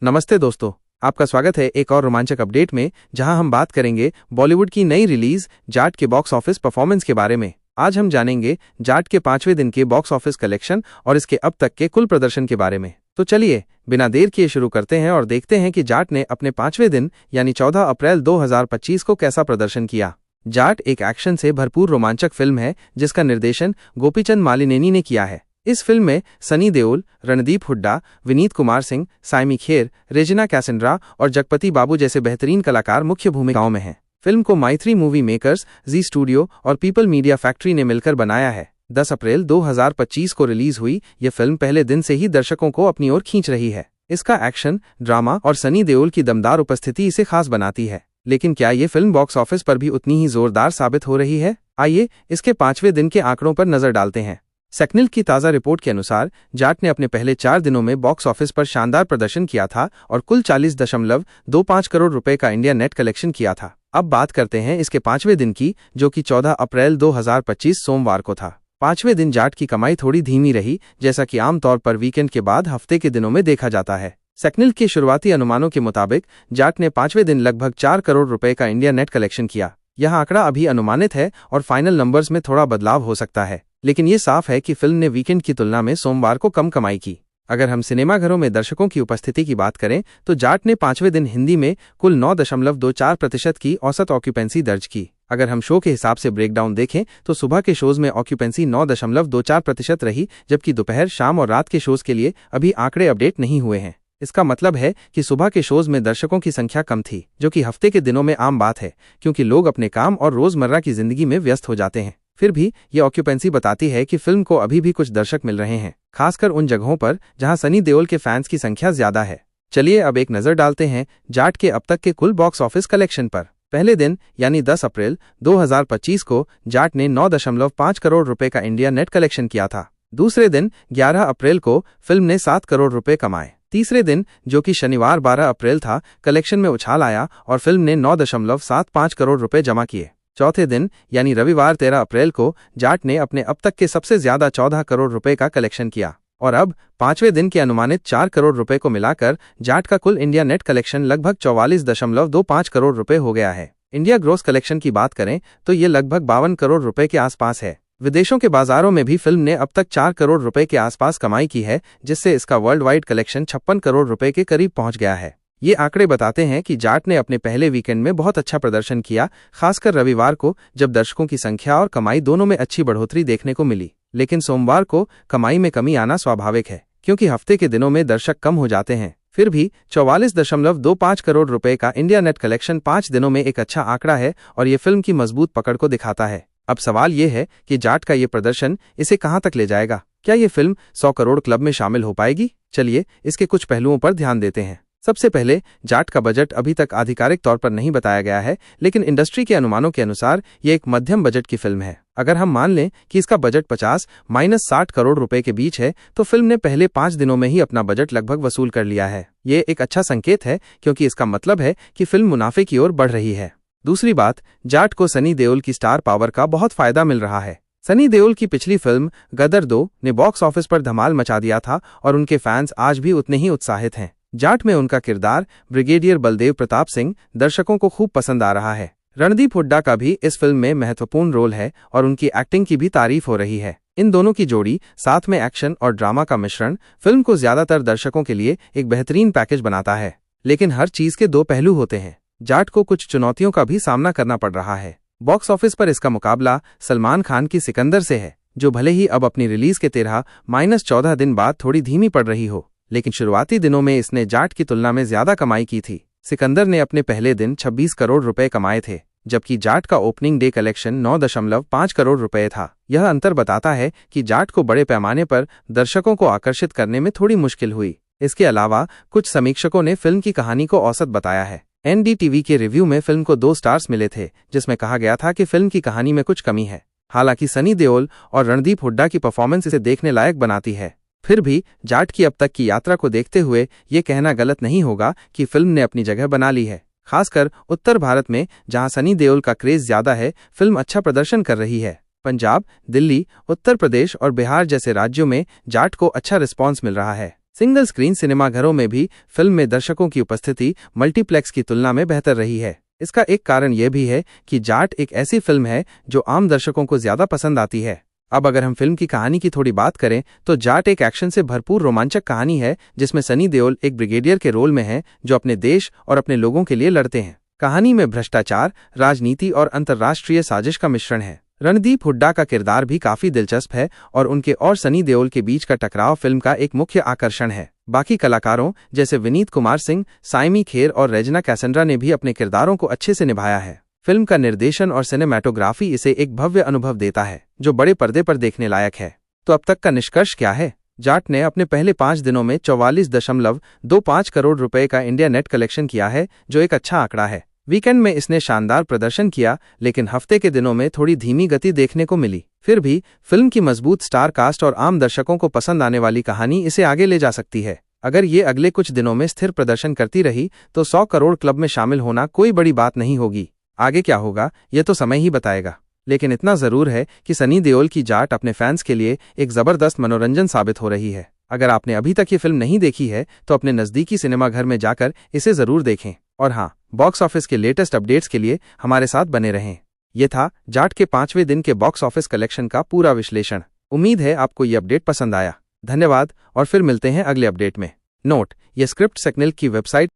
नमस्ते दोस्तों, आपका स्वागत है एक और रोमांचक अपडेट में, जहां हम बात करेंगे बॉलीवुड की नई रिलीज जाट के बॉक्स ऑफिस परफॉर्मेंस के बारे में। आज हम जानेंगे जाट के 5वें दिन के बॉक्स ऑफिस कलेक्शन और इसके अब तक के कुल प्रदर्शन के बारे में। तो चलिए बिना देर किए शुरू करते हैं और देखते हैं कि जाट ने अपने 5वें दिन यानी 14 अप्रैल 2025 को कैसा प्रदर्शन किया। जाट एक एक्शन से भरपूर रोमांचक फिल्म है जिसका निर्देशन गोपीचंद मालिनेनी ने किया है। इस फिल्म में सनी देओल, रणदीप हुड्डा, विनीत कुमार सिंह, साइमी खेर, रेजिना कैसेंड्रा और जगपति बाबू जैसे बेहतरीन कलाकार मुख्य भूमिकाओं में हैं। फिल्म को माइथ्री मूवी मेकर्स, जी स्टूडियो और पीपल मीडिया फैक्ट्री ने मिलकर बनाया है। 10 अप्रैल 2025 को रिलीज हुई यह फिल्म पहले दिन से ही दर्शकों को अपनी ओर खींच रही है। इसका एक्शन, ड्रामा और सनी देओल की दमदार उपस्थिति इसे खास बनाती है। लेकिन क्या ये फिल्म बॉक्स ऑफिस पर भी उतनी ही जोरदार साबित हो रही है? आइए इसके 5वें दिन के आंकड़ों पर नजर डालते हैं। सेक्निल की ताज़ा रिपोर्ट के अनुसार जाट ने अपने पहले 4 दिनों में बॉक्स ऑफिस पर शानदार प्रदर्शन किया था और कुल 40.25 करोड़ रुपए का इंडिया नेट कलेक्शन किया था। अब बात करते हैं इसके 5वें दिन की, जो कि 14 अप्रैल 2025 सोमवार को था। 5वें दिन जाट की कमाई थोड़ी धीमी रही, जैसा कि आमतौर पर वीकेंड के बाद हफ्ते के दिनों में देखा जाता है। सेक्निल के शुरुआती अनुमानों के मुताबिक जाट ने 5वें दिन लगभग 4 करोड़ रुपए का इंडिया नेट कलेक्शन किया। यह आंकड़ा अभी अनुमानित है और फाइनल नंबर्स में थोड़ा बदलाव हो सकता है, लेकिन ये साफ है कि फिल्म ने वीकेंड की तुलना में सोमवार को कम कमाई की। अगर हम सिनेमाघरों में दर्शकों की उपस्थिति की बात करें तो जाट ने 5वें दिन हिंदी में कुल 9.24% की औसत ऑक्यूपेंसी दर्ज की। अगर हम शो के हिसाब से ब्रेकडाउन देखें तो सुबह के शोज में ऑक्यूपेंसी 9.24% रही, जबकि दोपहर, शाम और रात के शोज के लिए अभी आंकड़े अपडेट नहीं हुए हैं। इसका मतलब है कि सुबह के शोज में दर्शकों की संख्या कम थी, जो कि हफ्ते के दिनों में आम बात है, क्योंकि लोग अपने काम और रोजमर्रा की जिंदगी में व्यस्त हो जाते हैं। फिर भी ये ऑक्यूपेंसी बताती है कि फिल्म को अभी भी कुछ दर्शक मिल रहे हैं, खासकर उन जगहों पर जहां सनी देओल के फैंस की संख्या ज्यादा है। चलिए अब एक नजर डालते हैं जाट के अब तक के कुल बॉक्स ऑफिस कलेक्शन पर। पहले दिन यानी 10 अप्रैल 2025 को जाट ने 9.5 करोड़ रुपए का इंडिया नेट कलेक्शन किया था। दूसरे दिन 11 अप्रैल को फिल्म ने 7 करोड़ रुपए कमाए। तीसरे दिन, जो कि शनिवार 12 अप्रैल था, कलेक्शन में उछाल आया और फिल्म ने 9.75 करोड़ रुपए जमा किए। चौथे दिन यानी रविवार 13 अप्रैल को जाट ने अपने अब तक के सबसे ज्यादा 14 करोड़ रुपए का कलेक्शन किया और अब 5वें दिन के अनुमानित 4 करोड़ रुपए को मिलाकर जाट का कुल इंडिया नेट कलेक्शन लगभग 44.25 करोड़ रुपए हो गया है। इंडिया ग्रॉस कलेक्शन की बात करें तो ये लगभग 52 करोड़ रुपए के आसपास है। विदेशों के बाजारों में भी फिल्म ने अब तक 4 करोड़ रुपए के आसपास कमाई की है, जिससे इसका वर्ल्ड वाइड कलेक्शन 56 करोड़ रुपए के करीब पहुंच गया है। ये आंकड़े बताते हैं कि जाट ने अपने पहले वीकेंड में बहुत अच्छा प्रदर्शन किया, खासकर रविवार को, जब दर्शकों की संख्या और कमाई दोनों में अच्छी बढ़ोतरी देखने को मिली। लेकिन सोमवार को कमाई में कमी आना स्वाभाविक है, क्योंकि हफ्ते के दिनों में दर्शक कम हो जाते हैं। फिर भी 44.25 करोड़ रुपए का इंडिया नेट कलेक्शन 5 दिनों में एक अच्छा आंकड़ा है और ये फिल्म की मजबूत पकड़ को दिखाता है। अब सवाल ये है कि जाट का ये प्रदर्शन इसे कहां तक ले जाएगा? क्या ये फिल्म 100 करोड़ क्लब में शामिल हो पाएगी? चलिए इसके कुछ पहलुओं पर ध्यान देते हैं। सबसे पहले, जाट का बजट अभी तक आधिकारिक तौर पर नहीं बताया गया है, लेकिन इंडस्ट्री के अनुमानों के अनुसार ये एक मध्यम बजट की फिल्म है। अगर हम मान लें कि इसका बजट 50-60 करोड़ रुपए के बीच है, तो फिल्म ने पहले 5 दिनों में ही अपना बजट लगभग वसूल कर लिया है। ये एक अच्छा संकेत है, क्योंकि इसका मतलब है कि फिल्म मुनाफे की ओर बढ़ रही है। दूसरी बात, जाट को सनी देओल की स्टार पावर का बहुत फायदा मिल रहा है। सनी देओल की पिछली फिल्म गदर 2 ने बॉक्स ऑफिस पर धमाल मचा दिया था और उनके फैंस आज भी उतने ही उत्साहित हैं। जाट में उनका किरदार ब्रिगेडियर बलदेव प्रताप सिंह दर्शकों को खूब पसंद आ रहा है। रणदीप हुड्डा का भी इस फिल्म में महत्वपूर्ण रोल है और उनकी एक्टिंग की भी तारीफ हो रही है। इन दोनों की जोड़ी, साथ में एक्शन और ड्रामा का मिश्रण, फिल्म को ज्यादातर दर्शकों के लिए एक बेहतरीन पैकेज बनाता है। लेकिन हर चीज के दो पहलू होते हैं। जाट को कुछ चुनौतियों का भी सामना करना पड़ रहा है। बॉक्स ऑफिस पर इसका मुकाबला सलमान खान की सिकंदर से है, जो भले ही अब अपनी रिलीज के 13-14 दिन बाद थोड़ी धीमी पड़ रही हो, लेकिन शुरुआती दिनों में इसने जाट की तुलना में ज्यादा कमाई की थी। सिकंदर ने अपने पहले दिन 26 करोड़ रुपए कमाए थे, जबकि जाट का ओपनिंग डे कलेक्शन 9.5 करोड़ रुपए था। यह अंतर बताता है कि जाट को बड़े पैमाने पर दर्शकों को आकर्षित करने में थोड़ी मुश्किल हुई। इसके अलावा कुछ समीक्षकों ने फिल्म की कहानी को औसत बताया है। NDTV के रिव्यू में फिल्म को 2 स्टार्स मिले थे, जिसमें कहा गया था कि फिल्म की कहानी में कुछ कमी है। हालांकि सनी देओल और रणदीप हुड्डा की परफॉर्मेंस इसे देखने लायक बनाती है। फिर भी जाट की अब तक की यात्रा को देखते हुए ये कहना गलत नहीं होगा कि फिल्म ने अपनी जगह बना ली है। खासकर उत्तर भारत में, जहां सनी देओल का क्रेज ज्यादा है, फिल्म अच्छा प्रदर्शन कर रही है। पंजाब, दिल्ली, उत्तर प्रदेश और बिहार जैसे राज्यों में जाट को अच्छा रिस्पॉन्स मिल रहा है। सिंगल स्क्रीन सिनेमाघरों में भी फिल्म में दर्शकों की उपस्थिति मल्टीप्लेक्स की तुलना में बेहतर रही है। इसका एक कारण यह भी है कि जाट एक ऐसी फिल्म है जो आम दर्शकों को ज्यादा पसंद आती है। अब अगर हम फिल्म की कहानी की थोड़ी बात करें तो जाट एक एक्शन से भरपूर रोमांचक कहानी है जिसमें सनी देओल एक ब्रिगेडियर के रोल में है जो अपने देश और अपने लोगों के लिए लड़ते हैं। कहानी में भ्रष्टाचार, राजनीति और अंतर्राष्ट्रीय साजिश का मिश्रण है। रणदीप हुड्डा का किरदार भी काफी दिलचस्प है और उनके और सनी देओल के बीच का टकराव फिल्म का एक मुख्य आकर्षण है। बाकी कलाकारों जैसे विनीत कुमार सिंह, साइमी खेर और रेजना कैसेंड्रा ने भी अपने किरदारों को अच्छे से निभाया है। फिल्म का निर्देशन और सिनेमैटोग्राफी इसे एक भव्य अनुभव देता है जो बड़े पर्दे पर देखने लायक है। तो अब तक का निष्कर्ष क्या है? जाट ने अपने पहले 5 दिनों में 44.25 करोड़ रुपए का इंडिया नेट कलेक्शन किया है, जो एक अच्छा आंकड़ा है। वीकेंड में इसने शानदार प्रदर्शन किया, लेकिन हफ्ते के दिनों में थोड़ी धीमी गति देखने को मिली। फिर भी फिल्म की मजबूत स्टार कास्ट और आम दर्शकों को पसंद आने वाली कहानी इसे आगे ले जा सकती है। अगर ये अगले कुछ दिनों में स्थिर प्रदर्शन करती रही तो 100 करोड़ क्लब में शामिल होना कोई बड़ी बात नहीं होगी। आगे क्या होगा यह तो समय ही बताएगा, लेकिन इतना जरूर है कि सनी देओल की जाट अपने फैंस के लिए एक जबरदस्त मनोरंजन साबित हो रही है। अगर आपने अभी तक ये फिल्म नहीं देखी है तो अपने नजदीकी सिनेमाघर में जाकर इसे जरूर देखें। और हाँ, बॉक्स ऑफिस के लेटेस्ट अपडेट्स के लिए हमारे साथ बने रहें। ये था जाट के 5वें दिन के बॉक्स ऑफिस कलेक्शन का पूरा विश्लेषण। उम्मीद है आपको ये अपडेट पसंद आया। धन्यवाद और फिर मिलते हैं अगले अपडेट में। नोट: ये स्क्रिप्ट सेक्नेल की वेबसाइट